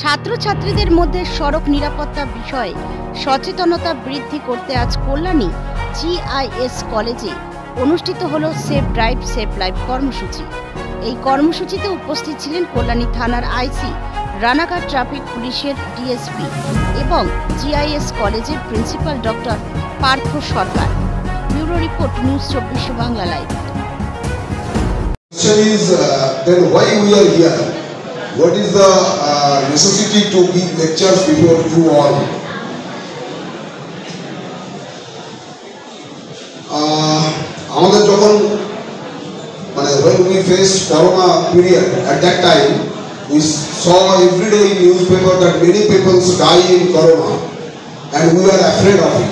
ছাত্রছাত্রীদের মধ্যে সড়ক নিরাপত্তা বিষয়ে সচেতনতা বৃদ্ধি করতে আজ কল্যাণী জিআইএস কলেজে অনুষ্ঠিত হলো সেফ ড্রাইভ সেফ লাইফ কর্মসূচি। এই কর্মসূচিতে উপস্থিত ছিলেন কল্যাণী থানার আইসি, রানাঘাট ট্রাফিক পুলিশের ডিএসপি এবং জিআইএস কলেজের principal doctor Partha Sarkar. Bureau report, news 24 Bangla live. What is the necessity to give lectures before you all? আমাদের যখন when we faced Corona period, at that time we saw every day in newspaper that many people die in Corona, and we were afraid of it.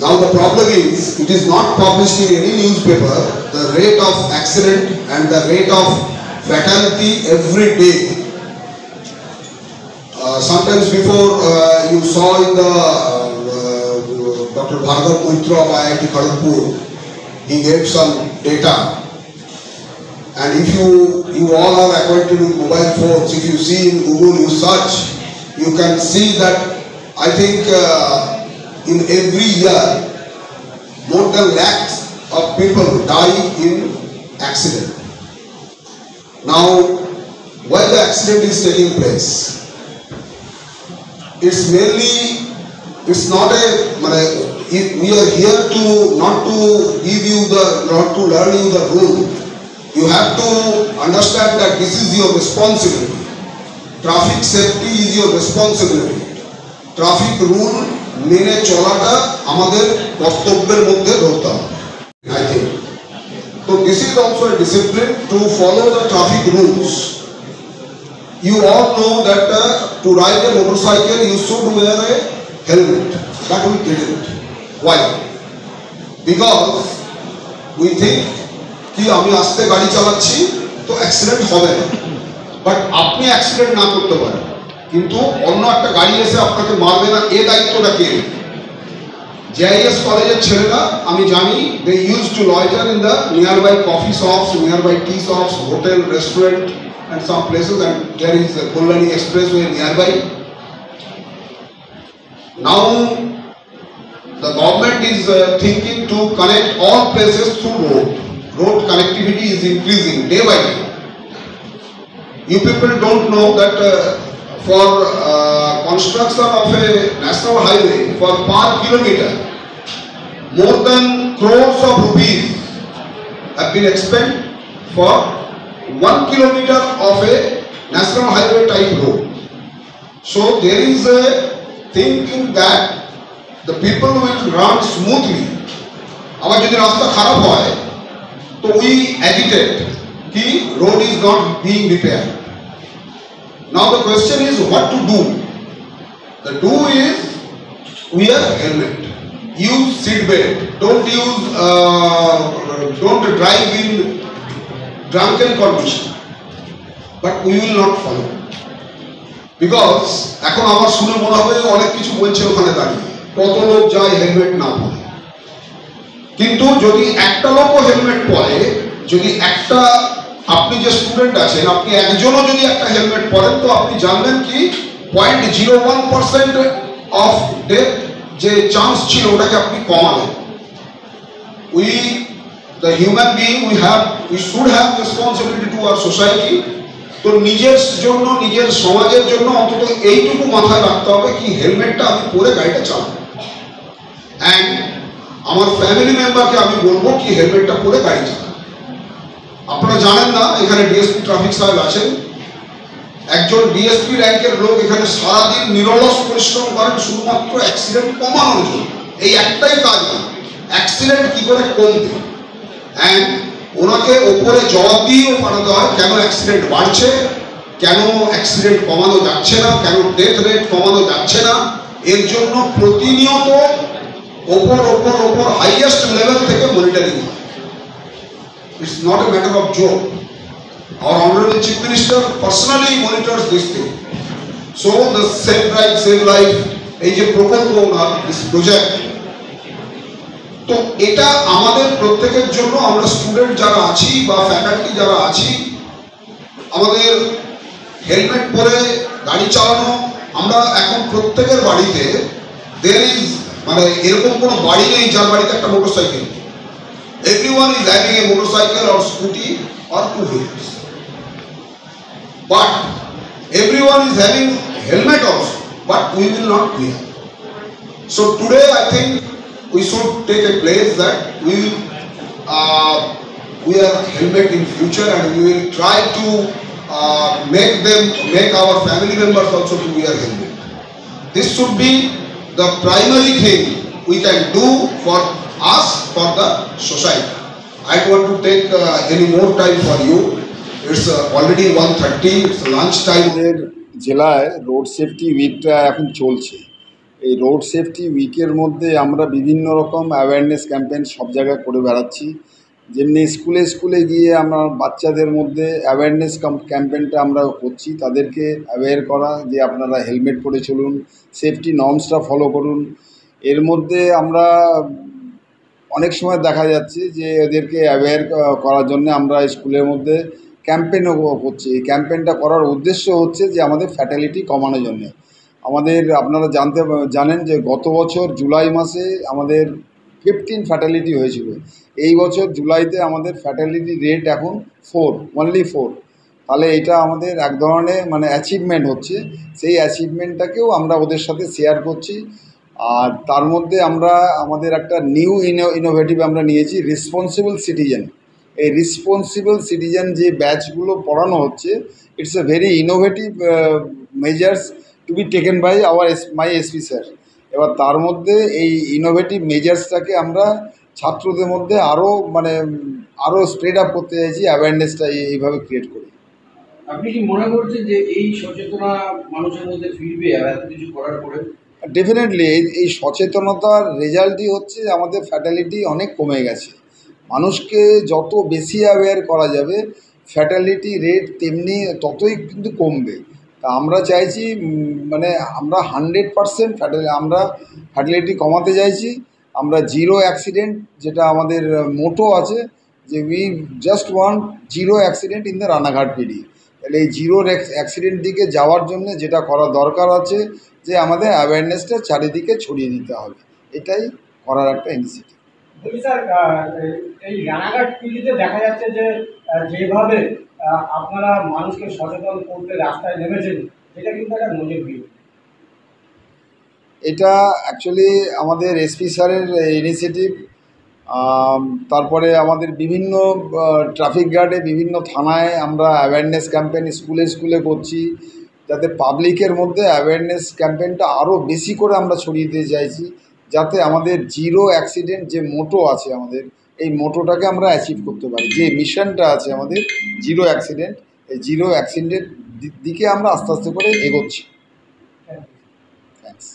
Now the problem is, it is not published in any newspaper the rate of accident and the rate of fatality every day. Sometimes before you saw in the Dr. Bhargav Moitra of IIT Kharagpur, he gave some data, and if you all are acquainted with mobile phones, if you see in Google, you search, you can see that I think in every year more than lakhs of people die in accident. Now, why the accident is taking place? It's mainly, it's not a, we are here to not to learn you the rule. You have to understand that this is your responsibility. Traffic safety is your responsibility. Traffic rule মেনে চলাটা আমাদের কর্তব্যের মধ্যে ধরতে হবে, I think. So this is also a discipline to follow the traffic rules. You all know that to ride a motorcycle you should wear a helmet. That we didn't. Why? Because we think कि আমি আস্তে গাড়ি চালাচ্ছি তো accident হবে না, but আপনি accident না করতে পারেন কিন্তু অন্য একটা গাড়ি এসে আপনাকে মারবে না, এই দায়িত্বটা কে? JIS কলেজের ছেলেরা আমি জানি, they used to loiter in the nearby coffee shops, nearby tea shops, hotel, restaurant and some places, and there is a Kolani Expressway nearby. Now the government is thinking to connect all places through road. Road connectivity is increasing day by day. You people don't know that for construction of a national highway, for per kilometer, more than crores of rupees have been expended for 1 kilometer of a national highway type road. So there is a thinking that the people will run smoothly. Abar jodi rasta kharab hoy to we agitate ki road is not being repaired. Now the question is what to do. The do is wear helmet, use seat belt, don't drive in drunken condition, but we will not follow because এখন আমার শুনে মনে হবে অনেক কিছু বলছে ওখানে দাঁড়িয়ে, কত লোক যায় হেলমেট না পরে, কিন্তু যদি একটা লোকও হেলমেট পরে, যদি একটা আপনি যে স্টুডেন্ট আছেন আপনি একজনও যদি একটা হেলমেট পরেন তো আপনি জানবেন কি 0.01% অফ ডেথ যে চান্স ছিল ওটাকে আপনি কমাবেন। The human being we should have responsibility to our society. তো নিজের জন্য, নিজের সমাজের জন্য অন্তত এইটুকু মাথায় রাখতে হবে কি হেলমেটটা আমি পরে গাড়িটা চালাবো, অ্যান্ড আমার ফ্যামিলি মেম্বারকে আমি বলবো কি হেলমেটটা পরে গাড়ি চালাবো। আপনারা জানেন না এখানে ডিএসপি ট্রাফিক সাহেব আছেন, একজন ডিএসপি র্যাঙ্কের লোক এখানে সারাদিন নিরলস পরিশ্রম করেন শুধুমাত্র অ্যাক্সিডেন্ট কমানোর জন্য। এই একটাই কাজ না, অ্যাক্সিডেন্ট কি করে কমবে, অ্যান্ড ওনাকে ওপরে জবাব দিয়েও পাঠাতে হয় কেন অ্যাক্সিডেন্ট বাড়ছে, কেন অ্যাক্সিডেন্ট কমানো যাচ্ছে না, কেন ডেথ রেট কমানো যাচ্ছে না। এর জন্য প্রতিনিয়ত ওপর হাইয়েস্ট লেভেল থেকে মনিটরিং হয়। It's not a matter of joke. Our Honorable Chief Minister personally monitors this thing. So the Safe Drive, Save Life, এই যে প্রকল্প না, this project, তো এটা আমাদের প্রত্যেকের জন্য, আমরা স্টুডেন্ট যারা আছি বা ফ্যাকাল্টি যারা আছি, আমাদের হেলমেট পরে গাড়ি চালানো, আমরা এখন প্রত্যেকের বাড়িতে there is মানে এরকম কোনো বাড়ি নেই যার বাড়িতে একটা motorcycle. Everyone is having a motorcycle or scooty or two wheelers, but everyone is having helmet also, but we will not wear. So today I think we should take a place that we will wear helmet in future, and we will try to make our family members also to wear helmet. This should be the primary thing we can do for us, for the society. I don't want to take any more time for you. It's already 1:30. It's lunch time. আমাদের জেলায় road safety উইকটা এখন চলছে। এই road safety উইকের মধ্যে আমরা বিভিন্ন রকম awareness campaign সব জায়গায় করে বেড়াচ্ছি। যেমনি স্কুলে স্কুলে গিয়ে আমরা বাচ্চাদের মধ্যে অ্যাওয়ারনেস ক্যাম্পেইনটা আমরা করছি, তাদেরকে অ্যাওয়্যার করা যে আপনারা হেলমেট পরে চলুন, সেফটি নর্মসটা ফলো করুন। এর মধ্যে আমরা অনেক সময় দেখা যাচ্ছে যে এদেরকে অ্যাওয়্যার করার জন্য আমরা স্কুলের মধ্যে ক্যাম্পেইনও করছি। এই ক্যাম্পেইনটা করার উদ্দেশ্য হচ্ছে যে আমাদের ফ্যাটালিটি কমানোর জন্যে। আপনারা জানেন যে গত বছর জুলাই মাসে আমাদের 15 ফ্যাটালিটি হয়েছিল। এই বছর জুলাইতে আমাদের ফ্যাটালিটি রেট এখন 4, অনলি 4। তাহলে এটা আমাদের এক ধরনের মানে অ্যাচিভমেন্ট হচ্ছে। সেই অ্যাচিভমেন্টটাকেও আমরা ওদের সাথে শেয়ার করছি। আর তার মধ্যে আমরা আমাদের একটা নিউ ইনোভেটিভ আমরা নিয়েছি রেসপন্সিবল সিটিজেন। এই রেসপন্সিবল সিটিজেন যে ব্যাচগুলো পড়ানো হচ্ছে, it's a very innovative measures to be taken by my SP sir. এবার তার মধ্যে এই ইনোভেটিভ মেজার্সটাকে আমরা ছাত্রদের মধ্যে আরও স্প্রেড আপ করতে চাইছি, অ্যাওয়ারনেসটা এইভাবে ক্রিয়েট করি। আপনি কি মনে করছেন যে এই সচেতনতা মানুষের মধ্যে ফিরবে আর এত কিছু করার পরে? ডেফিনেটলি এই সচেতনতার রেজাল্টই হচ্ছে আমাদের ফ্যাটালিটি অনেক কমে গেছে। মানুষকে যত বেশি অ্যাওয়্যার করা যাবে, ফ্যাটালিটি রেট তেমনি ততই কিন্তু কমবে। তা আমরা চাইছি মানে আমরা 100% ফ্যাটালিটি কমাতে চাইছি। আমরা জিরো অ্যাক্সিডেন্ট, যেটা আমাদের মোটো আছে যে we just want zero accident in the Ranaghat PD. তাহলে এই জিরো অ্যাক্সিডেন্ট দিকে যাওয়ার জন্য যেটা করা দরকার আছে যে আমাদের অ্যাওয়ারনেসটা চারিদিকে ছড়িয়ে দিতে হবে, এটাই করার একটা ইনিশিয়েটিভ। বলছি স্যার, এই রানাঘাট পিলিতে দেখা যাচ্ছে যে যেভাবে আপনারা মানুষকে সচেতন করতে রাস্তায় নেমেছেন, এটা কিন্তু একটা নজিরবিহীন। এটা অ্যাকচুয়ালি আমাদের এসপি স্যারের ইনিশিয়েটিভ। তারপরে আমাদের বিভিন্ন ট্রাফিক গার্ডে বিভিন্ন থানায় আমরা অ্যাওয়ারনেস ক্যাম্পেইন স্কুলে স্কুলে করছি, যাতে পাবলিকের মধ্যে অ্যাওয়ারনেস ক্যাম্পেইনটা আরও বেশি করে আমরা ছড়িয়ে দিতে চাইছি, যাতে আমাদের জিরো অ্যাক্সিডেন্ট যে মোটো আছে আমাদের, এই মোটোটাকে আমরা অ্যাচিভ করতে পারি। যে মিশনটা আছে আমাদের জিরো অ্যাক্সিডেন্ট, এই জিরো অ্যাক্সিডেন্টের দিকে আমরা আস্তে আস্তে করে এগোচ্ছি। Thank you. থ্যাংকস।